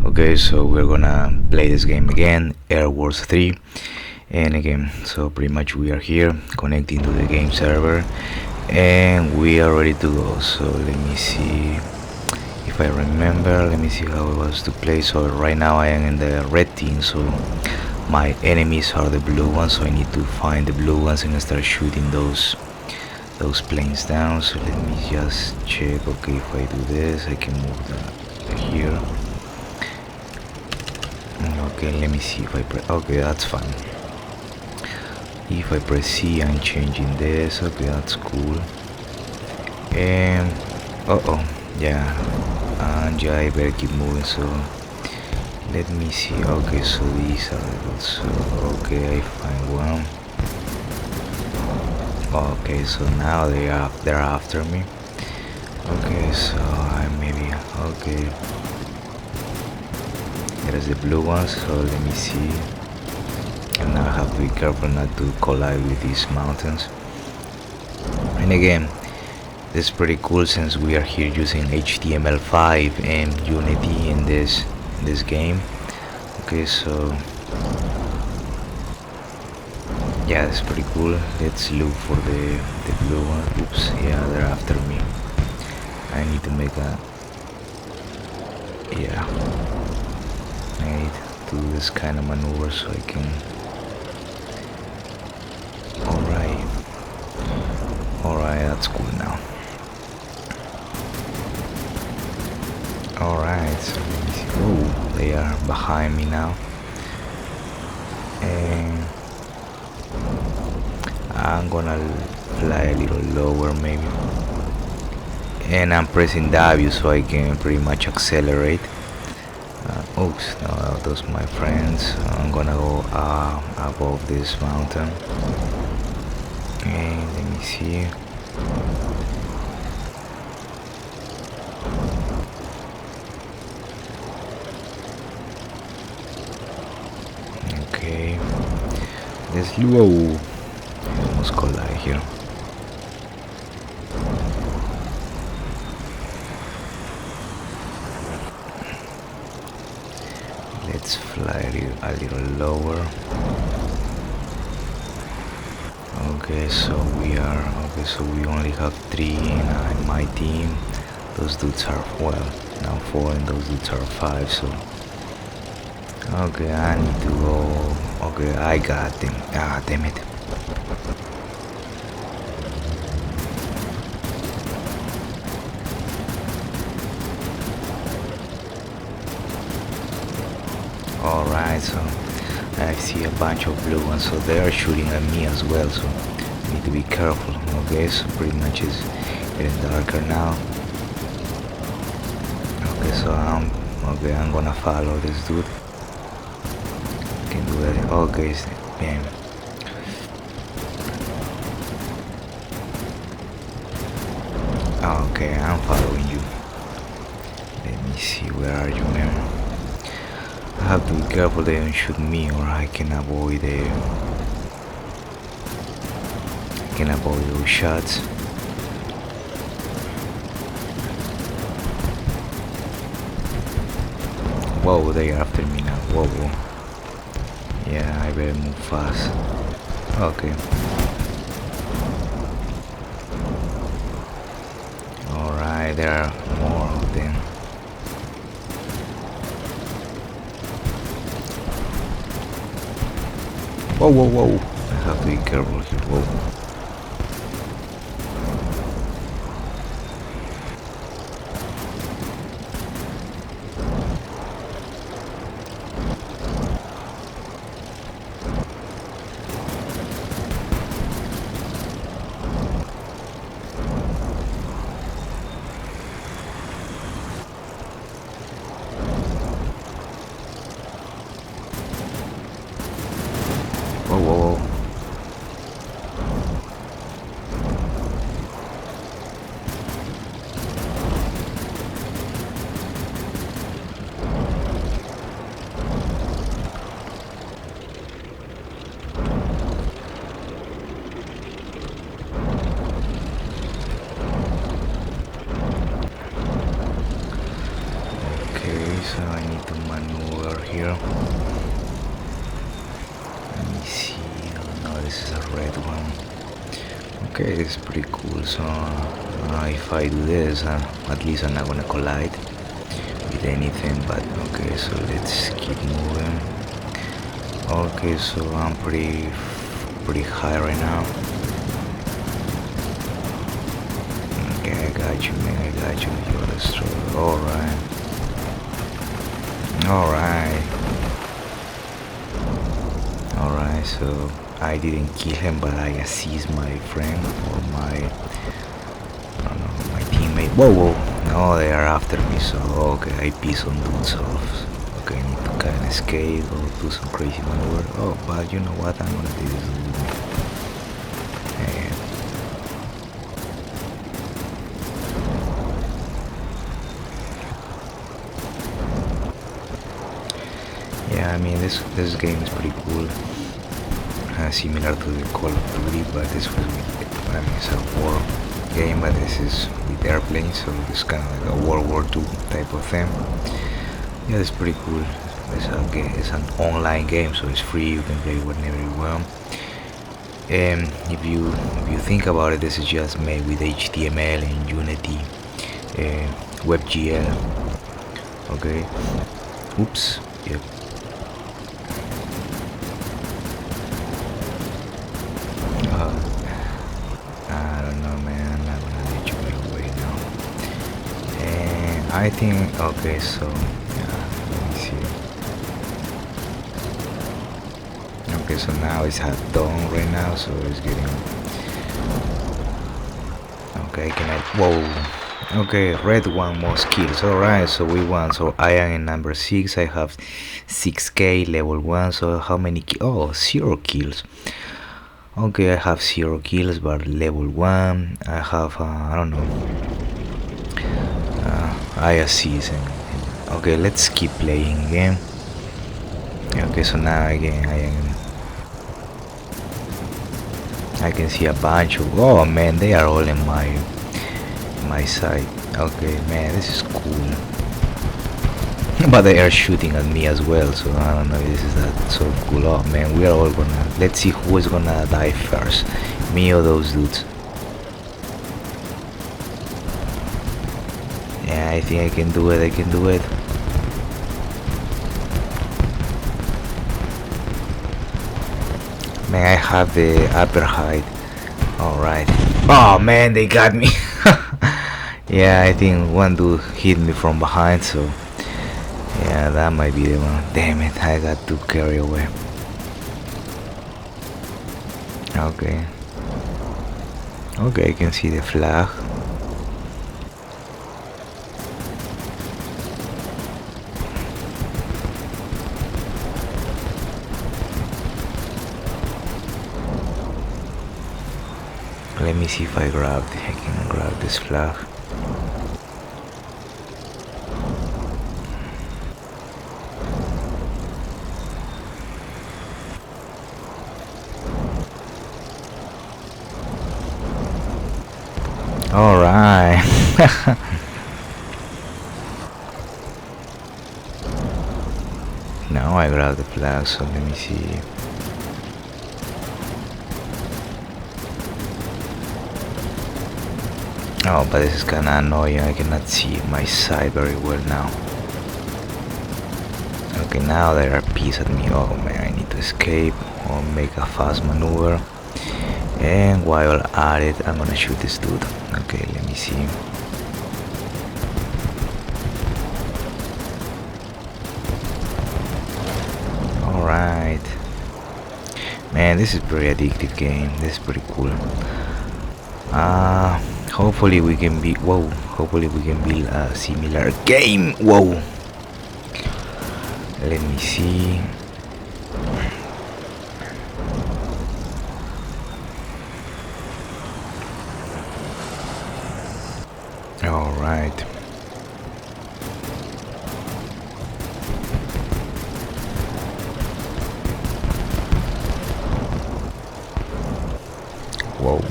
Okay, so we're gonna play this game again, Air Wars 3. And again, so pretty much we are here connecting to the game server and we are ready to go. So let me see if I remember. Let me see how it was to play. So right now I am in the red team, so my enemies are the blue ones, so I need to find the blue ones and start shooting those planes down. So let me just check. Okay, if I do this I can move that here. Okay, let me see if I press. Okay, that's fine. If I press C, I'm changing this. Okay, that's cool. And yeah, and yeah, I better keep moving. So let me see. Okay, so these are the ones. So okay, I find one. Okay, so now they're after me. Okay, so I maybe okay. There's the blue ones, so let me see. And now I have to be careful not to collide with these mountains. And again, this is pretty cool since we are here using HTML5 and Unity in this game. Okay, so yeah, it's pretty cool. Let's look for the blue one. Oops, yeah, they're after me. I need to make a I need to do this kind of maneuver so I can. Alright, that's cool now. Alright, so let me see. Oh, they are behind me now. And I'm gonna fly a little lower maybe. And I'm pressing W so I can pretty much accelerate. Oops, no, those are my friends. I'm gonna go above this mountain. And let me see. Okay, let's whoa, almost collide here. Let's fly a little lower. Okay, so we only have 3 in my team. Those dudes are, well, now 4 and those dudes are 5, so okay, I need to go. Okay, I got them. Ah, damn it. Alright, so I see a bunch of blue ones, so they are shooting at me as well, so I need to be careful. Okay, so pretty much it's getting darker now. Okay, so I'm gonna follow this dude. Can do that. Okay, bam. Okay, I'm following you. Let me see, where are you, man? I have to be careful they don't shoot me, or I can avoid those shots. Whoa, they are after me now. Whoa. Yeah, I better move fast. Okay. Alright, there are more of them. Whoa. I have to be careful here. Whoa. Whoa. maneuver here. Let me see. Oh no, this is a red one. Okay, this is pretty cool. So if I do this, at least I'm not gonna collide with anything. But okay, so let's keep moving. Okay, so I'm pretty high right now. Okay, I got you, man. I got you. You're destroyed. Alright. Alright, so I didn't kill him, but I assist my friend or my, I don't know, my teammate. Whoa. No, they are after me, so okay, I piss on dudes off. Okay, I need to kind of escape or do some crazy maneuver. Oh, but you know what? I'm gonna do this. Yeah, I mean this game is pretty cool. Similar to the Call of Duty, but this was with, I mean, it's a war game, but this is with airplanes, so it's kind of like a World War II type of thing. Yeah, it's pretty cool. It's an online game, so it's free. You can play whenever you want. And if you think about it, this is just made with HTML and Unity, WebGL. Okay. Oops. Yep. I don't know, man. I'm not gonna let you get away now. And I think, okay, so yeah, let me see. Okay, so now it's at dawn right now, so it's getting. Okay, can I? Whoa. Okay, red one more kills. Alright, so we won. So I am in number 6. I have 6k level 1. So how many kills? Oh, 0 kills. Okay, I have 0 kills, but level 1. I have, I don't know. I assist. Okay, let's keep playing again. Okay, so now again I can see a bunch of. Oh man, they are all in my side. Okay, man, this is cool. But they are shooting at me as well, so I don't know if this is that so cool. Oh man, we are all gonna. Let's see who is gonna die first, me or those dudes. Yeah, I think I can do it. Man, I have the upper height. Alright. Oh man, they got me. Yeah, I think one dude hit me from behind, so yeah, that might be the one. Damn it, I got too carried away. Okay. Okay, I can see the flag. Let me see if I can grab this flag. Alright. Now I grab the flag, so let me see. Oh, but this is kinda annoying. I cannot see my side very well now. Okay, now they are pissed at me. Oh man, I need to escape or make a fast maneuver. And while at it, I'm gonna shoot this dude. Okay, let me see. Alright. Man, this is pretty addictive game. This is pretty cool. Hopefully we can be. Whoa. Hopefully we can build a similar game. Whoa. Let me see. Alright. Whoa.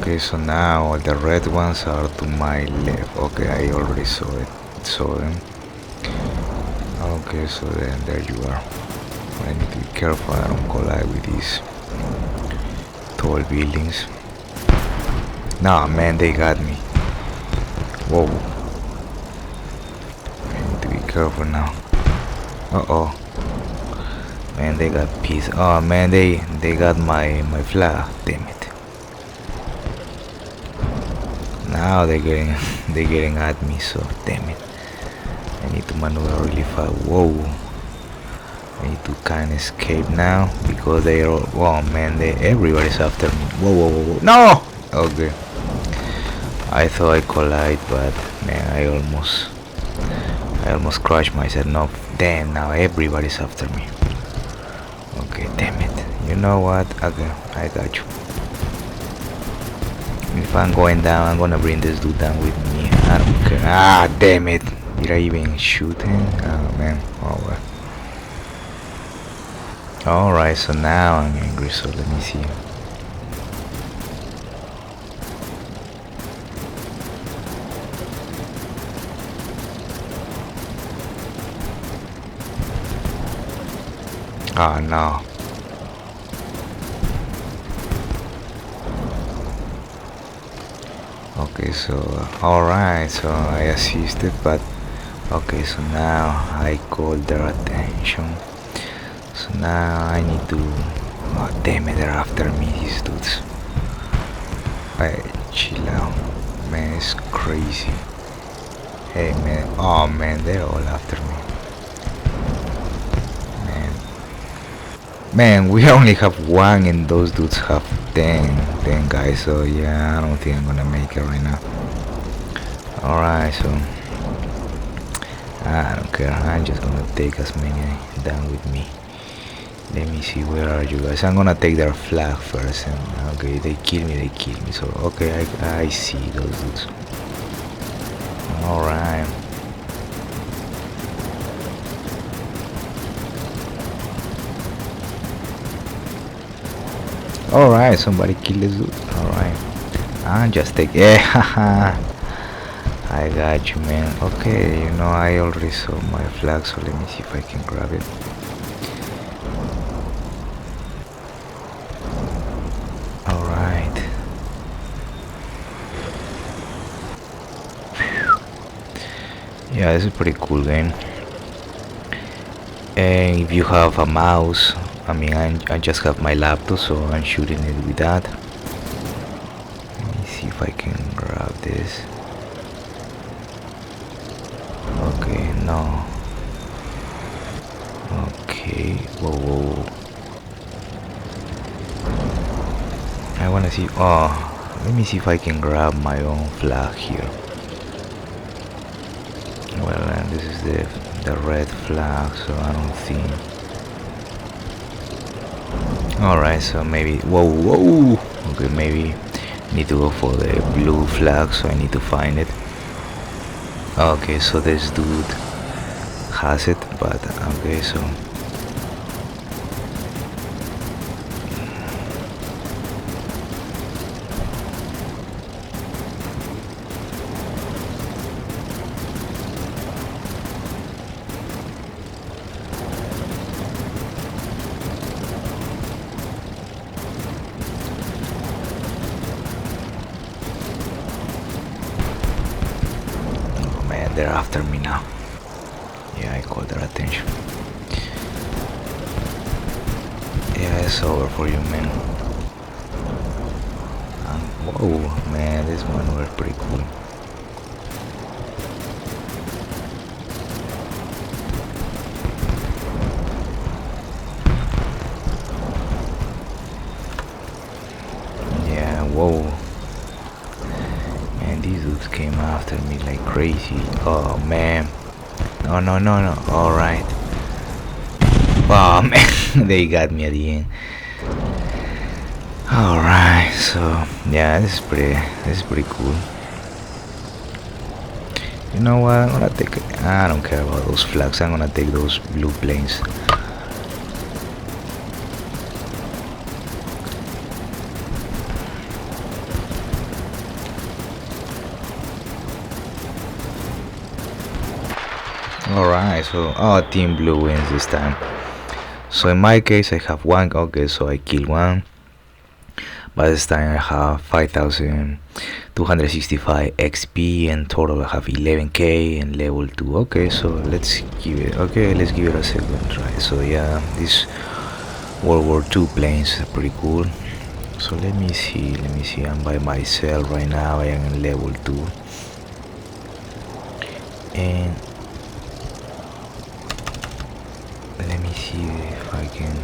Okay, so now the red ones are to my left. Okay, I already saw them. Okay, so then there you are. I need to be careful I don't collide with these tall buildings. Nah, man, they got me. Whoa. I need to be careful now. Uh-oh. Man, they got peace. Oh man, they got my flag. Damn it. Now they're getting at me, so damn it. I need to maneuver really fast. Whoa. I need to kinda escape now because they are, oh man, everybody's after me. Whoa, whoa, whoa, whoa. No! Okay. I thought I collide, but man, I almost crushed myself. No, damn, now everybody's after me. Okay, damn it. You know what? Okay, I got you. If I'm going down, I'm gonna bring this dude down with me. I don't care. Ah, damn it. Did I even shoot him? Oh man. Oh well. Alright, so now I'm angry, so let me see. Oh no. Okay, so alright, so I assisted, but okay, so now I called their attention. So now I need to, oh damn it, they're after me, these dudes. Hey, chill out, man, it's crazy. Hey man, oh man, they're all after me. Man, we only have one and those dudes have 10 guys, so yeah, I don't think I'm gonna make it right now. Alright, so I don't care, I'm just gonna take as many down with me. Let me see, where are you guys? I'm gonna take their flag first, and okay, they kill me, so okay, I see those dudes. Alright. Alright, somebody kill this dude. Alright. I just take, yeah, haha. I got you, man. Okay, you know, I already saw my flag, so let me see if I can grab it. Alright. Yeah, this is a pretty cool game. And if you have a mouse, I mean, I just have my laptop, so I'm shooting it with that. Let me see if I can grab this. Okay, no. Okay, whoa, whoa, whoa. I wanna see, oh, let me see if I can grab my own flag here. Well, and this is the red flag, so I don't think. Alright, so maybe, whoa, whoa, okay, maybe I need to go for the blue flag, so I need to find it. Okay, so this dude has it, but okay, so they're after me now. Yeah, I caught their attention. Yeah, it's over for you, man. Whoa, man, this one was pretty cool. Yeah, whoa. Man, these dudes came after me like crazy. Oh man. No, no, no, no. Alright. Oh man, they got me at the end. Alright, so yeah, this is pretty cool. You know what? I'm gonna take it. I don't care about those flags. I'm gonna take those blue planes. Alright, so team blue wins this time. So in my case I have one. Okay, so I kill one. But this time I have 5265 XP and total I have 11k and level 2. Okay, so let's give it a second try. So yeah, this World War II planes are pretty cool. So let me see, I'm by myself right now. I am in level 2 and let me see if I can